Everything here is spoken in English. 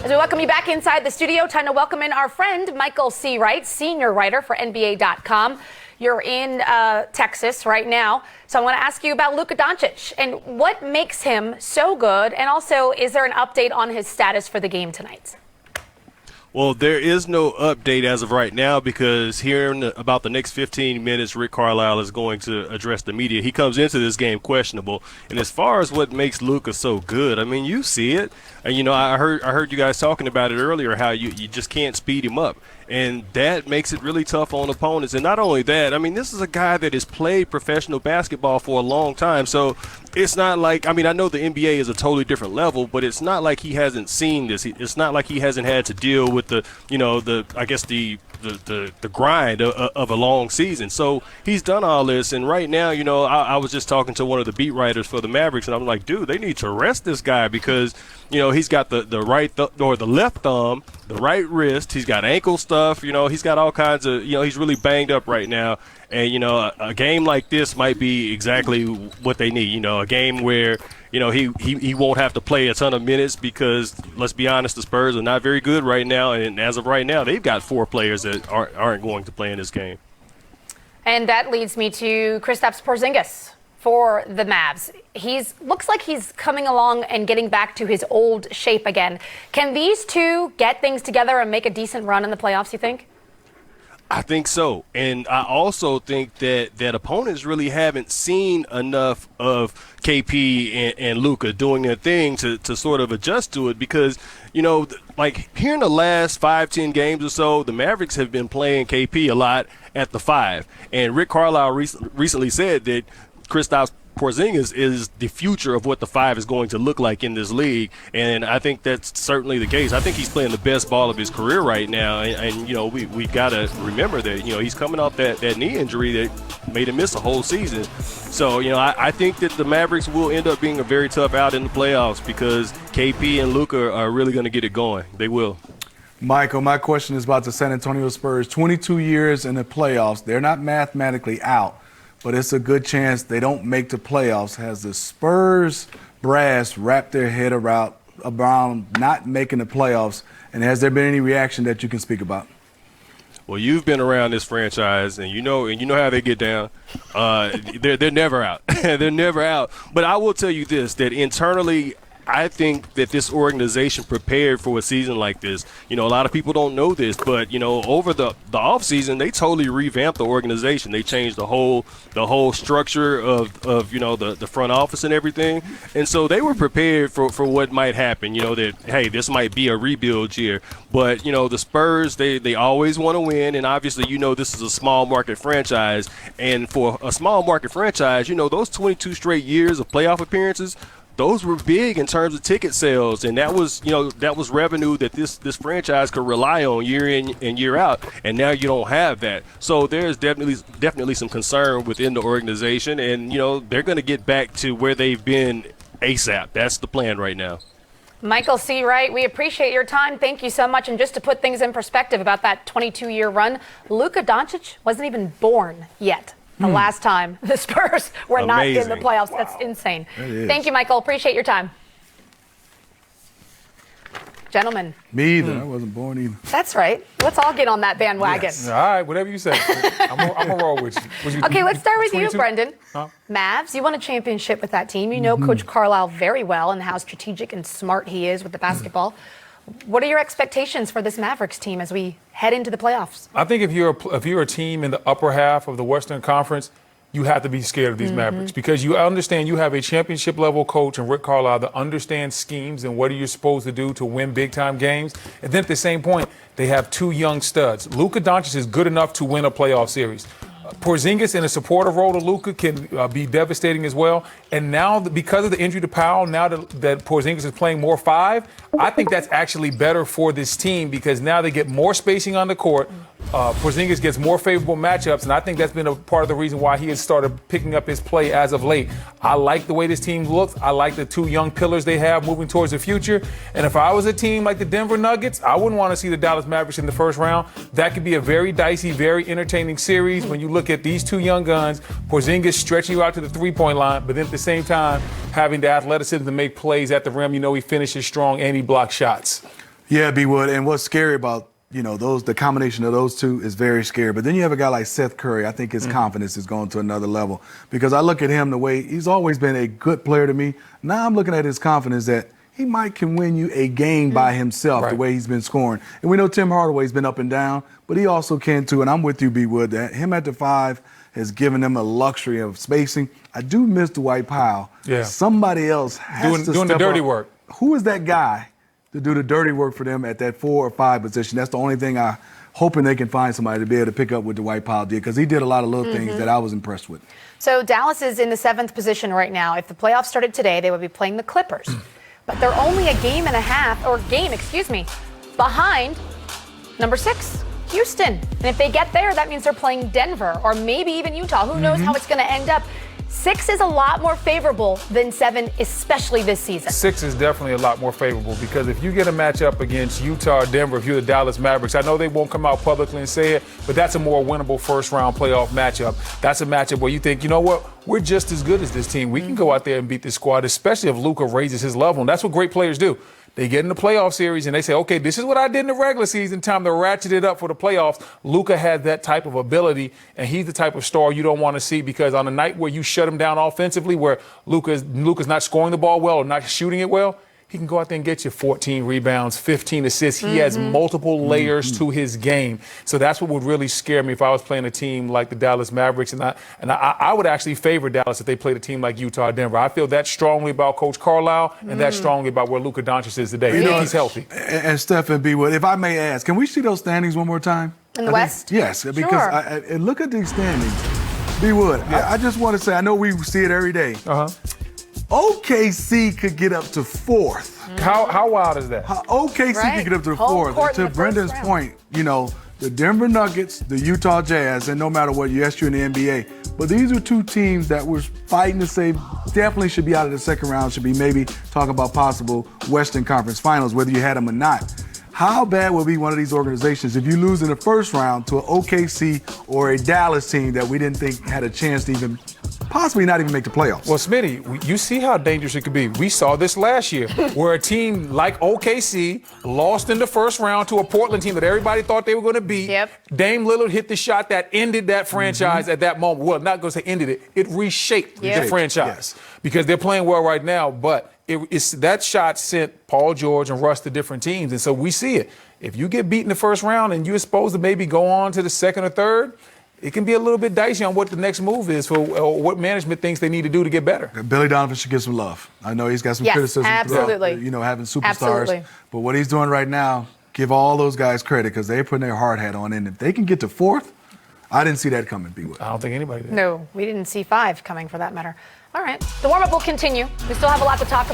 As we welcome you back inside the studio, time to welcome in our friend Michael C. Wright, senior writer for NBA.com. You're in Texas right now, so I want to ask you about Luka Doncic and what makes him so good, and also is there an update on his status for the game tonight? Well, there is no update as of right now because here in about the next 15 minutes, Rick Carlisle is going to address the media. He comes into this game questionable. And as far as what makes Luka so good, I mean, you see it. And, you know, I heard you guys talking about it earlier, how you just can't speed him up. And that makes it really tough on opponents. And not only that, I mean, this is a guy that has played professional basketball for a long time. So it's not like, I mean, I know the NBA is a totally different level, but it's not like he hasn't seen this. It's not like he hasn't had to deal with the, you know, the grind of a long season. So he's done all this. And right now, you know, I was just talking to one of the beat writers for the Mavericks, and I'm like, dude, they need to rest this guy because, you know, he's got the right or the left thumb, the right wrist. He's got ankle stuff. You know, he's got all kinds of, you know, he's really banged up right now. And, you know, a game like this might be exactly what they need. You know, a game where, you know, he won't have to play a ton of minutes because, let's be honest, the Spurs are not very good right now. And as of right now, they've got 4 players that aren't going to play in this game. And that leads me to Kristaps Porzingis for the Mavs. Looks like he's coming along and getting back to his old shape again. Can these two get things together and make a decent run in the playoffs, you think? I think so. And I also think that opponents really haven't seen enough of KP and Luka doing their thing to sort of adjust to it because, you know, like here in the last 5-10 games or so, the Mavericks have been playing KP a lot at the 5. And Rick Carlisle recently said that Kristaps Porzingis is the future of what the 5 is going to look like in this league, and I think that's certainly the case. I think he's playing the best ball of his career right now, and you know, we got to remember that, you know, he's coming off that knee injury that made him miss a whole season. So, you know, I think that the Mavericks will end up being a very tough out in the playoffs because KP and Luka are really going to get it going. They will. Michael, my question is about the San Antonio Spurs. 22 years in the playoffs. They're not mathematically out, but it's a good chance they don't make the playoffs. Has the Spurs brass wrapped their head around not making the playoffs, and has there been any reaction that you can speak about? Well, you've been around this franchise, and you know how they get down. They're never out. They're never out. But I will tell you this: that internally, I think that this organization prepared for a season like this. You know, a lot of people don't know this, but, you know, over the offseason, they totally revamped the organization. They changed the whole structure of you know, the front office and everything. And so they were prepared for what might happen, you know, that, hey, this might be a rebuild year. But, you know, the Spurs, they always want to win. And obviously, you know, this is a small market franchise. And for a small market franchise, you know, those 22 straight years of playoff appearances, those were big in terms of ticket sales, and that was, you know, that was revenue that this franchise could rely on year in and year out, and now you don't have that. So there's definitely some concern within the organization, and, you know, they're going to get back to where they've been ASAP. That's the plan right now. Michael C. Wright, we appreciate your time. Thank you so much. And just to put things in perspective about that 22-year run, Luka Doncic wasn't even born yet. The last time the Spurs were not in the playoffs. Wow. That's insane. Thank you, Michael. Appreciate your time. Gentlemen. Me either. I wasn't born either. That's right. Let's all get on that bandwagon. Yes. All right, whatever you say. I'm going to roll with you. Okay, let's start with 22? You, Brendan. Huh? Mavs, you won a championship with that team. You know Coach Carlisle very well and how strategic and smart he is with the basketball. What are your expectations for this Mavericks team as we head into the playoffs? I think if you're a team in the upper half of the Western Conference, you have to be scared of these Mavericks because you understand you have a championship-level coach in Rick Carlisle that understands schemes and what are you supposed to do to win big-time games. And then at the same point, they have 2 young studs. Luka Doncic is good enough to win a playoff series. Porzingis in a supportive role to Luka can be devastating as well. And now, because of the injury to Powell, now that Porzingis is playing more 5, I think that's actually better for this team because now they get more spacing on the court. Porzingis gets more favorable matchups, and I think that's been a part of the reason why he has started picking up his play as of late. I like the way this team looks. I like the 2 young pillars they have moving towards the future. And if I was a team like the Denver Nuggets, I wouldn't want to see the Dallas Mavericks in the first round. That could be a very dicey, very entertaining series when you look at these 2 young guns, Porzingis stretching you out to the 3-point line, but then at the same time having the athleticism to make plays at the rim. You know he finishes strong and he blocks shots. Yeah, B Wood. And what's scary about the combination of those two is very scary. But then you have a guy like Seth Curry. I think his confidence is going to another level because I look at him the way he's always been a good player to me. Now I'm looking at his confidence that he can win you a game by himself, the way he's been scoring. And we know Tim Hardaway's been up and down, but he also can too. And I'm with you, B Wood, that him at the 5 has given them a luxury of spacing. I do miss Dwight Powell. Yeah. Somebody else has to doing the step dirty up. work. Who is that guy to do the dirty work for them at that 4 or 5 position? That's the only thing I'm hoping they can find somebody to be able to pick up what Dwight Powell did, because he did a lot of little things that I was impressed with. So Dallas is in the 7th position right now. If the playoffs started today, they would be playing the Clippers. But they're only a game behind number 6, Houston. And if they get there, that means they're playing Denver or maybe even Utah. Who knows how it's going to end up? 6 is a lot more favorable than 7, especially this season. 6 is definitely a lot more favorable because if you get a matchup against Utah or Denver, if you're the Dallas Mavericks, I know they won't come out publicly and say it, but that's a more winnable first-round playoff matchup. That's a matchup where you think, you know what, we're just as good as this team. We can go out there and beat this squad, especially if Luka raises his level. And that's what great players do. They get in the playoff series and they say, okay, this is what I did in the regular season, time to ratchet it up for the playoffs. Luka has that type of ability, and he's the type of star you don't want to see, because on a night where you shut him down offensively, where Luka's not scoring the ball well or not shooting it well, he can go out there and get you 14 rebounds, 15 assists. He has multiple layers to his game. So that's what would really scare me if I was playing a team like the Dallas Mavericks. And I would actually favor Dallas if they played a team like Utah or Denver. I feel that strongly about Coach Carlisle and that strongly about where Luka Doncic is today. If he's healthy. And Steph and B Wood, if I may ask, can we see those standings one more time? In the West? Yes, because and look at these standings. B Wood, I just want to say, I know we see it every day. OKC could get up to 4th. How wild is that? OKC could get up to 4th. And to Brendan's point, the Denver Nuggets, the Utah Jazz, and no matter what, yes, you're in the NBA, but these are 2 teams that were fighting to say definitely should be out of the second round, should be maybe talking about possible Western Conference Finals, whether you had them or not. How bad will be one of these organizations if you lose in the first round to an OKC or a Dallas team that we didn't think had a chance to even possibly not even make the playoffs? Well, Smitty, you see how dangerous it could be. We saw this last year where a team like OKC lost in the first round to a Portland team that everybody thought they were going to beat. Dame Lillard hit the shot that ended that franchise at that moment. Well, not going to say ended it. It reshaped the franchise because they're playing well right now, but that shot sent Paul George and Russ to different teams. And so we see it. If you get beat in the first round and you're supposed to maybe go on to the second or third, it can be a little bit dicey on what the next move is for what management thinks they need to do to get better. Billy Donovan should get some love. I know he's got some criticism throughout, having superstars. But what he's doing right now, give all those guys credit because they're putting their hard hat on. And if they can get to 4th, I didn't see that coming, B. I don't think anybody did. No, we didn't see 5 coming for that matter. All right. The warm-up will continue. We still have a lot to talk about.